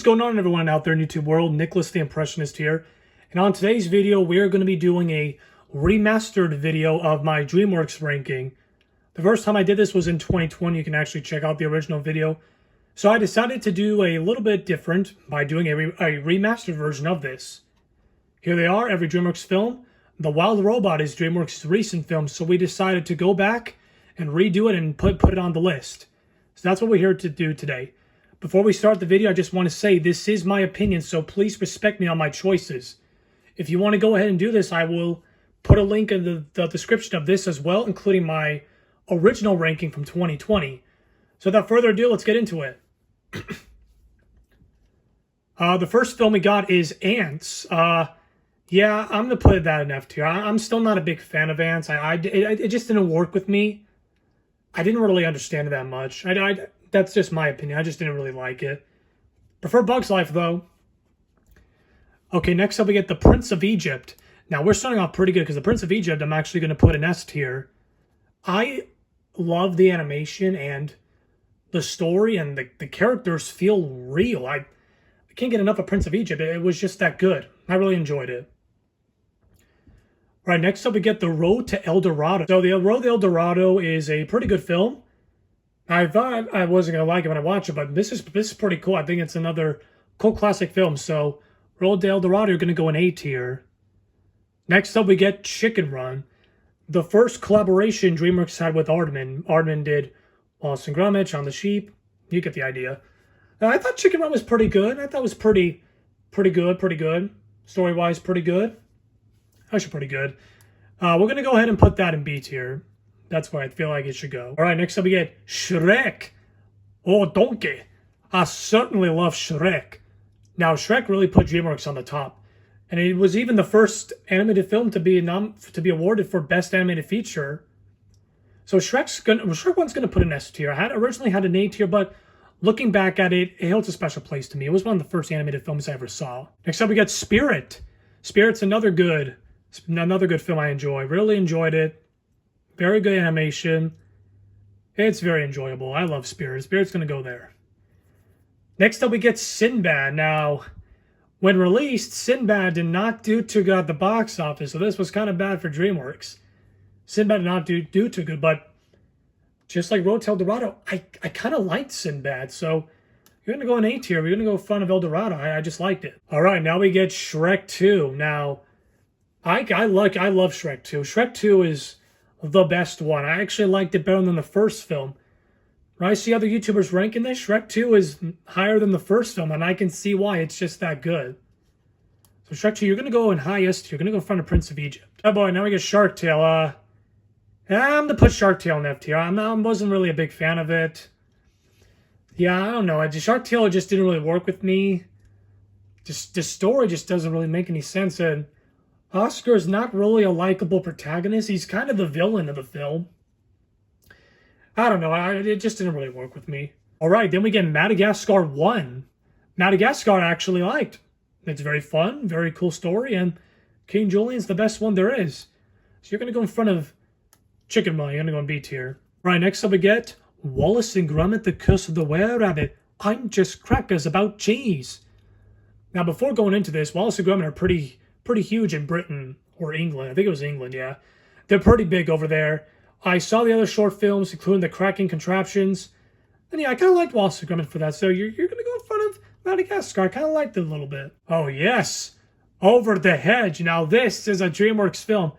going on, everyone out there in YouTube world? Nicholas the Impressionist here. And on today's video, we are going to be doing a remastered video of my Dreamworks ranking. The first time I did this was in 2020. You can actually check out the original video. So I decided to do a little bit different by doing a remastered version of this. Here they are, every Dreamworks film. The Wild Robot is Dreamworks' recent film, so we decided to go back and redo it and put it on the list. So that's what we're here to do today. Before we start the video, I just want to say this is my opinion, so please respect me on my choices. If you want to go ahead and do this, I will put a link in the description of this as well, including my original ranking from 2020. So without further ado, let's get into it. The first film we got is Ants. Yeah, I'm going to put that in F tier. I'm still not a big fan of Ants. It just didn't work with me. I didn't really understand it that much. That's just my opinion. I just didn't really like it. Prefer Bug's Life, though. Okay, next up we get The Prince of Egypt. Now, we're starting off pretty good because The Prince of Egypt, I'm actually going to put an S tier. I love the animation and the story, and the characters feel real. I can't get enough of Prince of Egypt. It was just that good. I really enjoyed it. All right, next up we get The Road to El Dorado. So The Road to El Dorado is a pretty good film. I thought I wasn't going to like it when I watched it, but this is pretty cool. I think it's another cult classic film. So Road to El Dorado, you're going to go in A tier. Next up we get Chicken Run. The first collaboration Dreamworks had with Aardman. Aardman did Wallace and Gromit, Shaun the Sheep. You get the idea. I thought Chicken Run was pretty good. I thought it was pretty good. Story-wise, pretty good. Actually, pretty good. We're going to go ahead and put that in B tier. That's where I feel like it should go. All right, next up we get Shrek. Oh, donkey. I certainly love Shrek. Now, Shrek really put Dreamworks on the top. And it was even the first animated film to be awarded for Best Animated Feature. So Shrek 1's going to put an S tier. I originally had an A tier, but looking back at it, it holds a special place to me. It was one of the first animated films I ever saw. Next up we got Spirit. Spirit's another good film I enjoy. Really enjoyed it. Very good animation. It's very enjoyable. I love Spirit. Spirit's going to go there. Next up, we get Sinbad. Now, when released, Sinbad did not do too good at the box office, so this was kind of bad for Dreamworks. Sinbad did not do too good, but just like Road to El Dorado, I kind of liked Sinbad, so you're going to go in A tier. We're going to go in front of El Dorado. I just liked it. All right, now we get Shrek 2. Now, I love Shrek 2. Shrek 2 is the best one. I actually liked it better than the first film. When I see other YouTubers ranking this, Shrek 2 is higher than the first film, and I can see why. It's just that good. So Shrek 2, you're going to go in highest. You're going to go in front of Prince of Egypt. Oh boy, now we get Shark Tale. I'm going to put Shark Tale in F tier. I wasn't really a big fan of it. Yeah, I don't know. Shark Tale just didn't really work with me. The story just doesn't really make any sense, and Oscar is not really a likable protagonist. He's kind of the villain of the film. I don't know. It just didn't really work with me. All right, then we get Madagascar 1. Madagascar I actually liked. It's very fun, very cool story, and King Julian's the best one there is. So you're going to go in front of Chicken Run. You're going to go in B tier. All right, next up we get Wallace and Gromit, The Curse of the Were-Rabbit. I'm just crackers about cheese. Now, before going into this, Wallace and Gromit are pretty huge in Britain or England. I think it was England, yeah. They're pretty big over there. I saw the other short films, including the Cracking Contraptions. And yeah, I kind of liked Wallace and Gromit for that. So you're going to go in front of Madagascar. I kind of liked it a little bit. Oh, yes. Over the Hedge. Now, this is a Dreamworks film.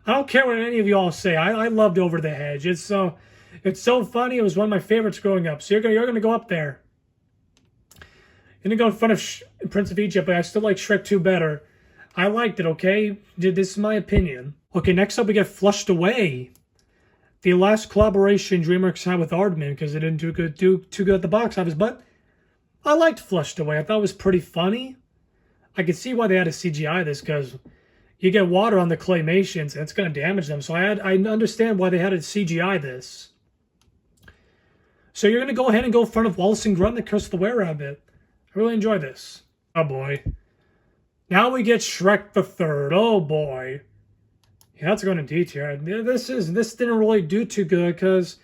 I don't care what any of you all say. I loved Over the Hedge. It's so funny. It was one of my favorites growing up. So you're going to go up there. You're going to go in front of Prince of Egypt, but I still like Shrek 2 better. I liked it, okay? This is my opinion. Okay, next up we get Flushed Away. The last collaboration Dreamworks had with Aardman, because it didn't do too good at the box office, but I liked Flushed Away. I thought it was pretty funny. I could see why they had to CGI this, because you get water on the claymations, and it's going to damage them. So I understand why they had to CGI this. So you're going to go ahead and go in front of Wallace and Gromit, The Curse of the Were-Rabbit. I really enjoy this. Oh boy. Now we get Shrek the Third. Oh boy. Yeah, that's going to D tier. This didn't really do too good because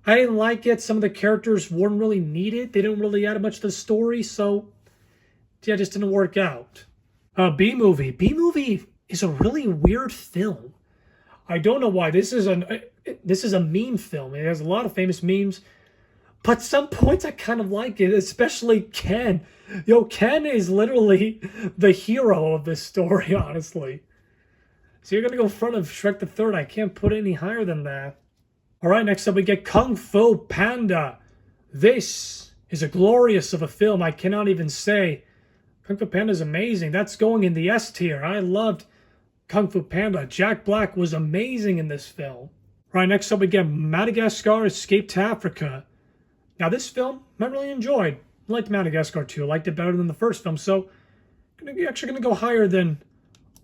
I didn't like it. Some of the characters weren't really needed. They didn't really add much to the story, so Yeah, just didn't work out. B movie. B movie is a really weird film. I don't know why. This is a meme film. It has a lot of famous memes, but some points I kind of like it, especially Ken. Yo, Ken is literally the hero of this story, honestly. So you're gonna go in front of Shrek the Third. I can't put it any higher than that. All right, next up we get Kung Fu Panda. This is a glorious of a film. I cannot even say. Kung Fu Panda is amazing. That's going in the S tier. I loved Kung Fu Panda. Jack Black was amazing in this film. Right, next up we get Madagascar Escape to Africa. Now this film, I really enjoyed. I liked Madagascar too. I liked it better than the first film. So, I'm actually going to go higher than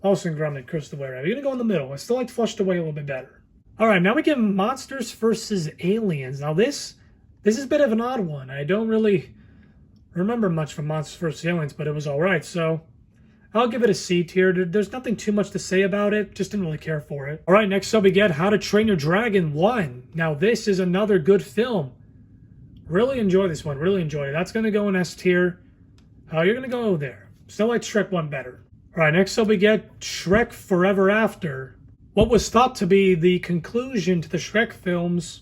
Wallace and Gromit, Curse the Were. We're going to go in the middle. I still liked Flushed Away a little bit better. All right, now we get Monsters vs. Aliens. Now this is a bit of an odd one. I don't really remember much from Monsters vs. Aliens, but it was all right. So I'll give it a C tier. There's nothing too much to say about it. Just didn't really care for it. All right, next up we get How to Train Your Dragon 1. Now this is another good film. Really enjoy this one. Really enjoy it. That's going to go in S tier. You're going to go there. Still like Shrek 1 better. All right, next up we get Shrek Forever After. What was thought to be the conclusion to the Shrek films.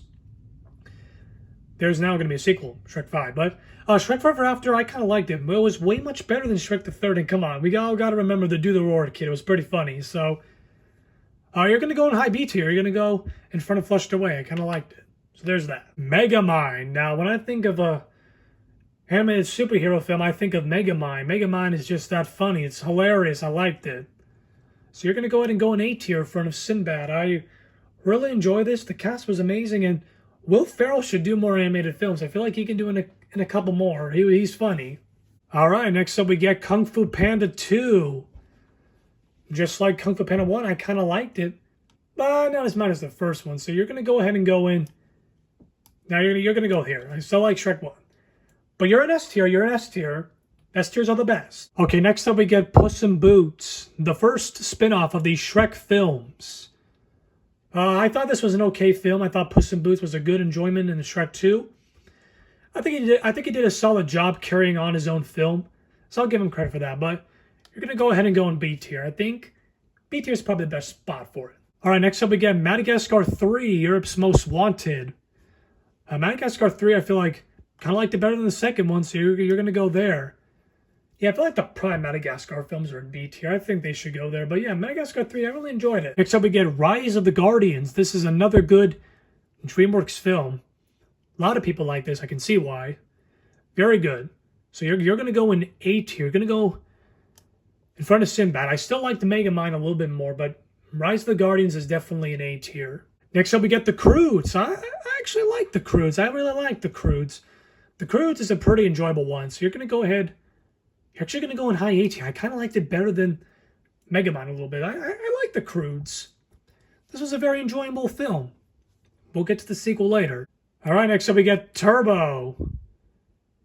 There's now going to be a sequel, Shrek 5. But Shrek Forever After, I kind of liked it. It was way much better than Shrek the Third. And come on, we all got to remember the Do the Roar kid. It was pretty funny. So you're going to go in high B tier. You're going to go in front of Flushed Away. I kind of liked it. So there's that. Megamind. Now, when I think of a animated superhero film, I think of Megamind. Megamind is just that funny. It's hilarious. I liked it. So you're going to go ahead and go in A tier in front of Sinbad. I really enjoy this. The cast was amazing, and Will Ferrell should do more animated films. I feel like he can do in a couple more. He's funny. All right, next up we get Kung Fu Panda 2. Just like Kung Fu Panda 1, I kind of liked it, but not as much as the first one. So you're going to go ahead and go in. Now you're going to go here. I still like Shrek 1. But you're an S tier. You're an S tier. S tiers are the best. Okay, next up we get Puss in Boots, the first spin-off of the Shrek films. I thought this was an okay film. I thought Puss in Boots was a good enjoyment in Shrek 2. I think he did a solid job carrying on his own film. So I'll give him credit for that. But you're going to go ahead and go in B tier. I think B tier is probably the best spot for it. All right, next up we get Madagascar 3, Europe's Most Wanted. Madagascar 3, I feel like, kind of liked it better than the second one, so you're going to go there. Yeah, I feel like the prime Madagascar films are in B tier. I think they should go there. But yeah, Madagascar 3, I really enjoyed it. Next up, we get Rise of the Guardians. This is another good Dreamworks film. A lot of people like this. I can see why. Very good. So you're going to go in A tier. You're going to go in front of Sinbad. I still like the Megamind a little bit more, but Rise of the Guardians is definitely an A tier. Next up, we get The Croods. I actually like The Croods. I really like The Croods. The Croods is a pretty enjoyable one. So you're going to go ahead. You're actually going to go in high A tier. I kind of liked it better than Megamind a little bit. I like The Croods. This was a very enjoyable film. We'll get to the sequel later. All right, next up we get Turbo.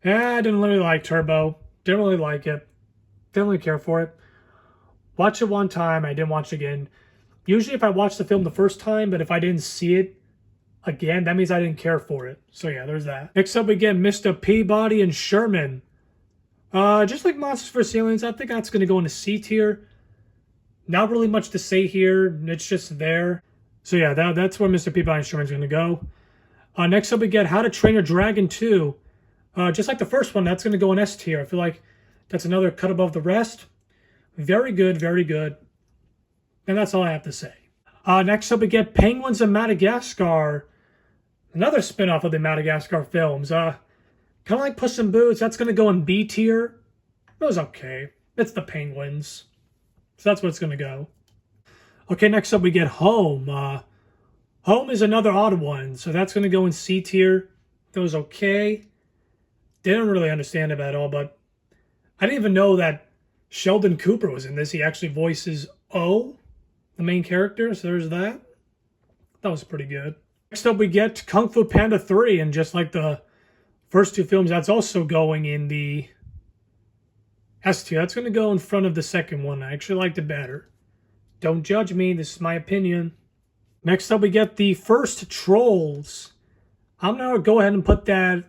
Yeah, I didn't really like Turbo. Didn't really like it. Didn't really care for it. Watched it one time. I didn't watch it again. Usually if I watch the film the first time, but if I didn't see it again, that means I didn't care for it. So yeah, there's that. Next up we get Mr. Peabody and Sherman. Just like Monsters vs. Aliens, I think that's going to go into C tier. Not really much to say here. It's just there. So yeah, that's where Mr. Peabody and Sherman's going to go. Next up we get How to Train Your Dragon 2. Just like the first one, that's going to go in S tier. I feel like that's another cut above the rest. Very good, very good. And that's all I have to say. Next up we get Penguins of Madagascar. Another spin-off of the Madagascar films. Kind of like Puss in Boots. That's going to go in B tier. It was okay. It's the Penguins. So that's what it's going to go. Okay, next up we get Home. Home is another odd one. So that's going to go in C tier. It was okay. Didn't really understand it at all, but I didn't even know that Sheldon Cooper was in this. He actually voices O, the main character. So there's that. That was pretty good. Next up we get Kung Fu Panda 3. And just like the first two films, that's also going in the S tier. That's going to go in front of the second one. I actually liked it better. Don't judge me. This is my opinion. Next up we get the first Trolls. I'm going to go ahead and put that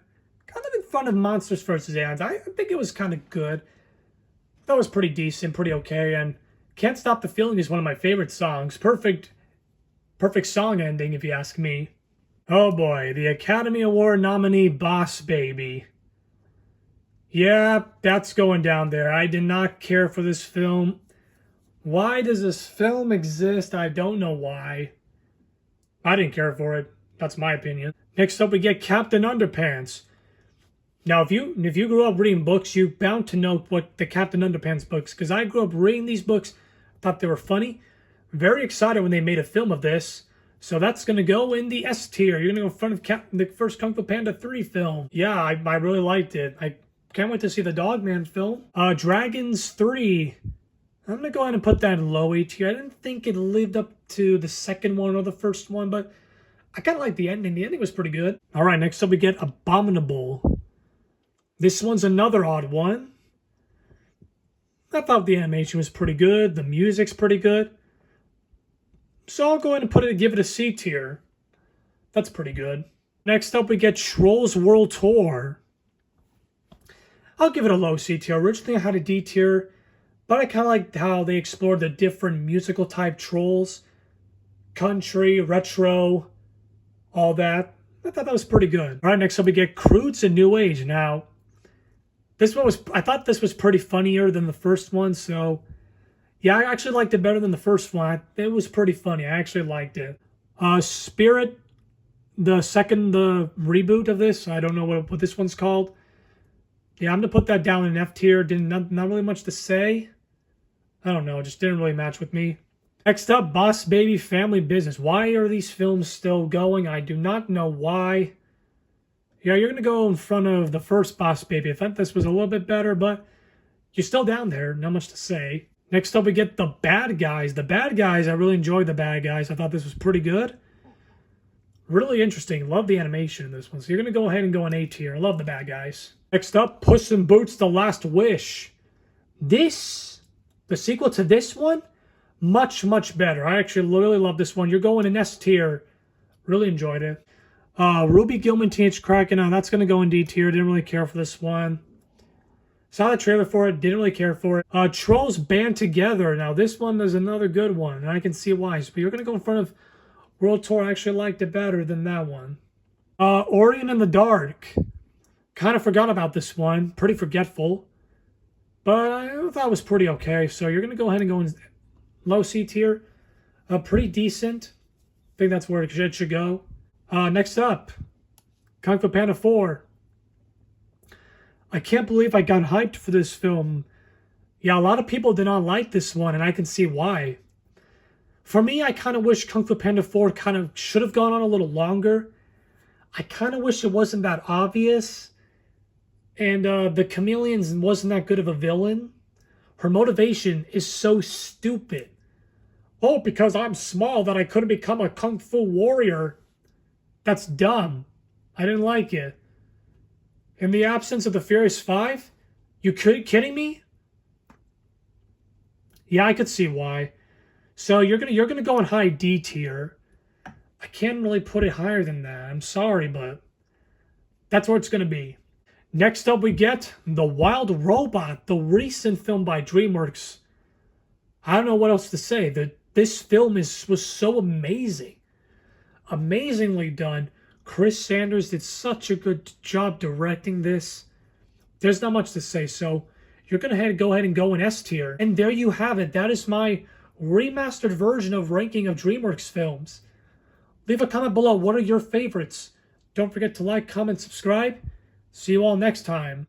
kind of in front of Monsters vs. Aliens. I think it was kind of good. That was pretty decent, pretty okay, and Can't Stop the Feeling is one of my favorite songs. Perfect song ending, if you ask me. Oh boy, the Academy Award nominee Boss Baby. Yeah, that's going down there. I did not care for this film. Why does this film exist? I don't know why. I didn't care for it. That's my opinion. Next up, we get Captain Underpants. Now, if you grew up reading books, you're bound to know what the Captain Underpants books, because I grew up reading these books, thought they were funny. Very excited when they made a film of this. So that's going to go in the S tier. You're going to go in front of the first Kung Fu Panda 3 film. Yeah, I really liked it. I can't wait to see the Dogman film. Dragons 3. I'm going to go ahead and put that in low A tier. I didn't think it lived up to the second one or the first one, but I kind of like the ending. The ending was pretty good. All right, next up we get Abominable. This one's another odd one. I thought the animation was pretty good. The music's pretty good. So I'll go ahead and give it a C tier. That's pretty good. Next up, we get Trolls World Tour. I'll give it a low C tier. Originally, I had a D tier, but I kind of liked how they explored the different musical type trolls. Country, retro, all that. I thought that was pretty good. All right, next up, we get Croods and New Age. Now, I thought this was pretty funnier than the first one, so yeah, I actually liked it better than the first one. It was pretty funny. I actually liked it. Spirit, the reboot of this. I don't know what this one's called. Yeah, I'm going to put that down in F tier. Not really much to say. I don't know. It just didn't really match with me. Next up, Boss Baby Family Business. Why are these films still going? I do not know why. Yeah, you're going to go in front of the first Boss Baby. I thought this was a little bit better, but you're still down there. Not much to say. Next up, we get The Bad Guys. The Bad Guys, I really enjoyed The Bad Guys. I thought this was pretty good. Really interesting. Love the animation in this one. So you're going to go ahead and go in A tier. I love The Bad Guys. Next up, Puss in Boots: The Last Wish. The sequel to this one, much, much better. I actually really love this one. You're going in S tier. Really enjoyed it. Ruby Gilman Teenage Kraken. Now that's going to go in D tier. Didn't really care for this one. Saw the trailer for it. Didn't really care for it. Trolls Band Together. Now this one is another good one, and I can see why. But you're going to go in front of World Tour. I actually liked it better than that one. Orion in the Dark. Kind of forgot about this one. Pretty forgetful. But I thought it was pretty okay. So you're going to go ahead and go in low C tier. Pretty decent. I think that's where it should go. Next up, Kung Fu Panda 4. I can't believe I got hyped for this film. Yeah, a lot of people did not like this one, and I can see why. For me, I kind of wish Kung Fu Panda 4 kind of should have gone on a little longer. I kind of wish it wasn't that obvious. And the Chameleon wasn't that good of a villain. Her motivation is so stupid. Oh, because I'm small that I couldn't become a Kung Fu warrior. That's dumb. I didn't like it. In the absence of the Furious 5? You kidding me? Yeah, I could see why. So you're gonna go in high D tier. I can't really put it higher than that. I'm sorry, but that's where it's gonna be. Next up, we get The Wild Robot, the recent film by Dreamworks. I don't know what else to say. This film was so amazing. Amazingly done. Chris Sanders did such a good job directing this. There's not much to say, so you're going to go ahead and go in S tier. And there you have it. That is my remastered version of ranking of Dreamworks films. Leave a comment below. What are your favorites? Don't forget to like, comment, subscribe. See you all next time.